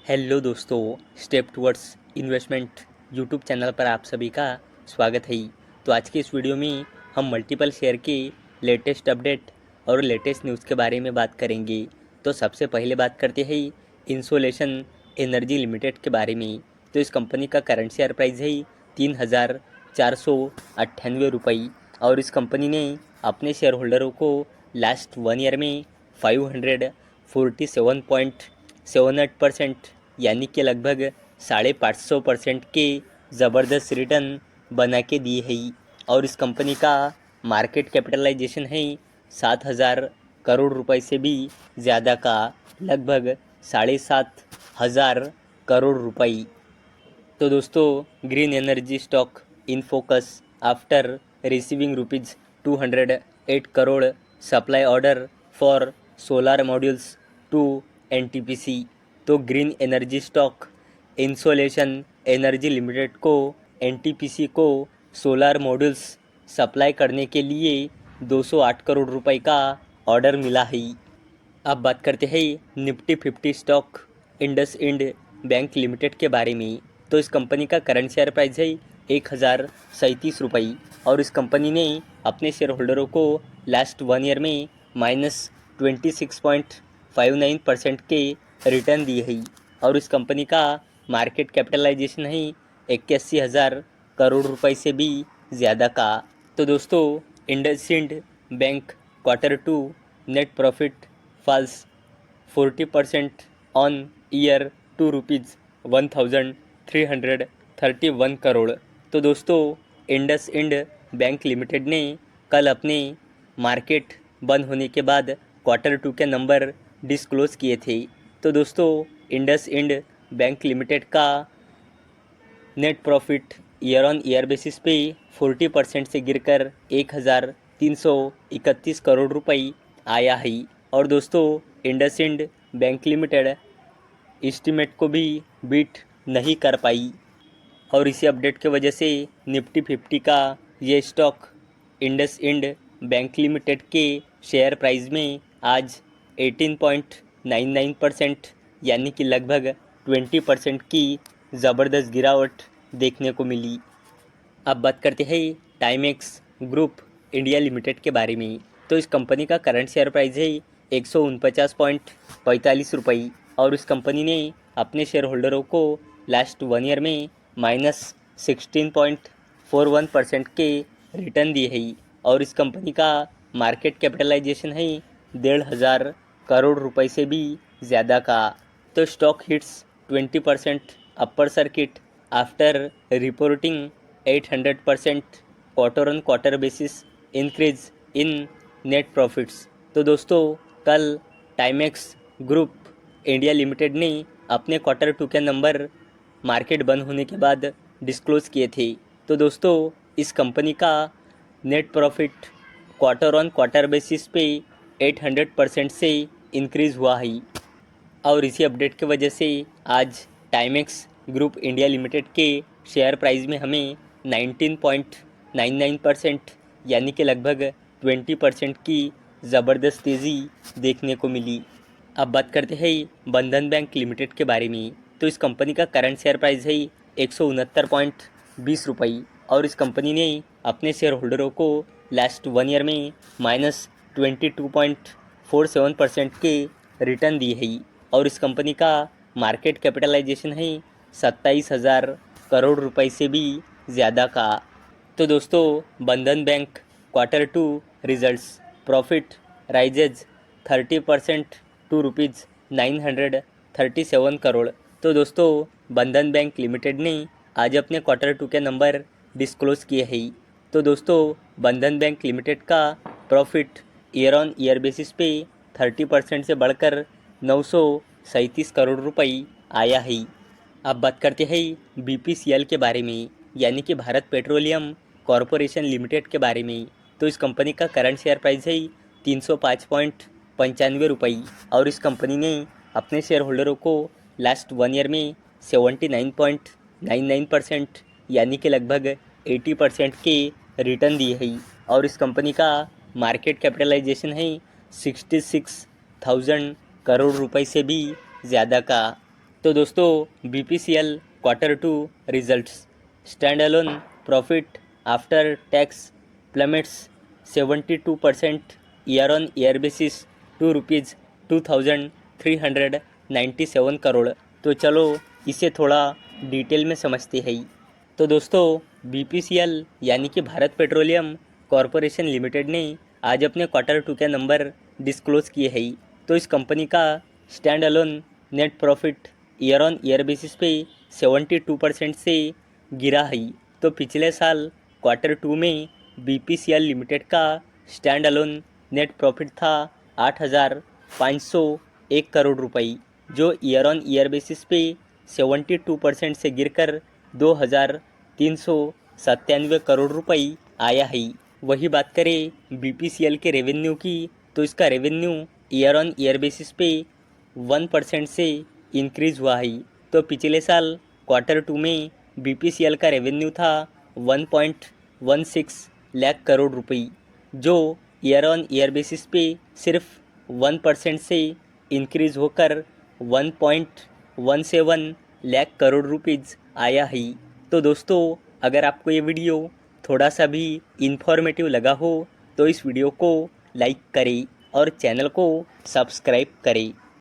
Hello दोस्तों, step towards investment YouTube channel पर आप सभी का स्वागत है। तो आज की इस वीडियो में हम मल्टीपल शेयर के लेटेस्ट अपडेट और लेटेस्ट न्यूज़ के बारे में बात करेंगे। तो सबसे पहले बात करते हैं इंसोलेशन एनर्जी लिमिटेड के बारे में। तो इस कंपनी का करंट शेयर प्राइस है 3,498 रुपये और इस कंपनी ने अपने शेयर होल्डरों को लास्ट 1 ईयर में 547.78% यानी कि लगभग 550% के ज़बरदस्त रिटर्न बना के दिए है। और इस कंपनी का मार्केट कैपिटलाइजेशन है 7,000 करोड़ रुपए से भी ज़्यादा का, लगभग 7,500 करोड़ रुपए। तो दोस्तों, green energy stock in focus after receiving ₹208 crore supply order for solar modules to NTPC. तो green energy stock Insolation Energy Limited को एनटीपीसी को सोलर मॉड्यूल्स सप्लाई करने के लिए 208 करोड़ रुपए का ऑर्डर मिला है। अब बात करते हैं Nifty 50 stock IndusInd bank limited के बारे में। तो इस कंपनी का करंट शेयर प्राइस है 1,037 रुपये और इस कंपनी ने अपने शेयर होल्डरों को लास्ट 1 ईयर में -26.59% के रिटर्न दिए है। और इस कंपनी का मार्केट कैपिटलाइजेशन है 81,000 करोड़ रुपए से भी ज़्यादा का। तो दोस्तों, IndusInd bank Q2 net profit falls 40% on year to ₹1,331 crore. तो दोस्तों, इंडसइंड बैंक लिमिटेड ने कल अपने मार्केट बंद होने के बाद Q2 के नंबर डिस्क्लोज़ किए थे। तो दोस्तों, इंडसइंड बैंक लिमिटेड का net profit year on year basis पे 40% से गिरकर 1,331 करोड़ रुपए आया है। और दोस्तों, इंडसइंड बैंक लिमिटेड एस्टीमेट को भी बीट नहीं कर पाई और इसी अपडेट की वजह से निफ्टी 50 का ये स्टॉक इंडसइंड बैंक लिमिटेड के शेयर प्राइस में आज 18.99% यानी कि लगभग 20% की ज़बरदस्त गिरावट देखने को मिली। अब बात करते हैं टाइमेक्स ग्रुप इंडिया लिमिटेड के बारे में। तो इस कंपनी का करंट शेयर प्राइस है 149.45 रुपये और इस कंपनी ने अपने शेयर होल्डरों को लास्ट 1 ईयर में -16.41% के रिटर्न दिए है। और इस कंपनी का मार्केट कैपिटलाइजेशन है 1,500 करोड़ रुपए से भी ज़्यादा का। तो stock hits 20% upper circuit after reporting 800% quarter on quarter basis increase in net profits. तो दोस्तों, कल टाइमेक्स ग्रुप इंडिया लिमिटेड ने अपने Q2 के नंबर मार्केट बंद होने के बाद डिस्क्लोज़ किए थे। तो दोस्तों, इस कंपनी का net profit quarter on quarter basis पे 800% से इंक्रीज़ हुआ है। और इसी अपडेट की वजह से आज टाइमेक्स ग्रुप इंडिया लिमिटेड के शेयर प्राइस में हमें 19.99% यानी कि लगभग 20% की ज़बरदस्त तेज़ी देखने को मिली। अब बात करते हैं बंधन बैंक लिमिटेड के बारे में। तो इस कंपनी का करंट शेयर प्राइस है 169.20 रुपये और इस कंपनी ने अपने शेयर होल्डरों को लास्ट 1 ईयर में -22.47% के रिटर्न दिए है। और इस कंपनी का मार्केट कैपिटलाइजेशन है 27,000 करोड़ रुपए से भी ज़्यादा का। तो दोस्तों, Bandhan bank Q2 results profit rises 30% to ₹937 crore. तो दोस्तों, बंधन बैंक लिमिटेड ने आज अपने Q2 के नंबर डिस्क्लोज़ किए हैं। तो दोस्तों, बंधन बैंक लिमिटेड का profit year on year basis पे 30% से बढ़कर 937 करोड़ रुपए आया है। अब बात करते हैं BPCL के बारे में, यानी कि भारत पेट्रोलियम कॉरपोरेशन लिमिटेड के बारे में। तो इस कंपनी का करंट शेयर प्राइस है 305.95 रुपये और इस कंपनी ने अपने शेयर होल्डरों को लास्ट 1 ईयर में 79.99% यानी कि लगभग 80% के रिटर्न दिए है। और इस कंपनी का मार्केट कैपिटलाइजेशन है 66,000 करोड़ रुपए से भी ज़्यादा का। तो दोस्तों BPCL quarter 2 results standalone profit after tax plummets 72% year on year basis to ₹2,397 crore. तो चलो इसे थोड़ा डिटेल में समझते हैं। तो दोस्तों BPCL यानी कि भारत पेट्रोलियम कॉरपोरेशन लिमिटेड ने आज अपने क्वार्टर 2 के नंबर डिस्क्लोज़ किए हैं। तो इस कंपनी का stand alone net profit year on year basis पे 72% से गिरा है। तो पिछले साल क्वार्टर 2 में BPCL लिमिटेड का स्टैंड अलोन नेट प्रॉफिट था 8,501 करोड़ रुपए, जो ईयर ऑन ईयर बेसिस पे 72% से गिरकर 2,397 करोड़ रुपए आया है। वही बात करें BPCL के रेवेन्यू की, तो इसका revenue year on year basis पे 1% से इंक्रीज़ हुआ है। तो पिछले साल क्वार्टर 2 में BPCL का रेवेन्यू था 1.16 लाख करोड़ रुपए, जो ईयर ऑन ईयर बेसिस पे सिर्फ 1% से इंक्रीज़ होकर 1.17 लाख करोड़ रुपीज़ आया है। तो दोस्तों अगर आपको ये वीडियो थोड़ा सा भी इन्फॉर्मेटिव लगा हो तो इस वीडियो को लाइक करें और चैनल को सब्सक्राइब करें।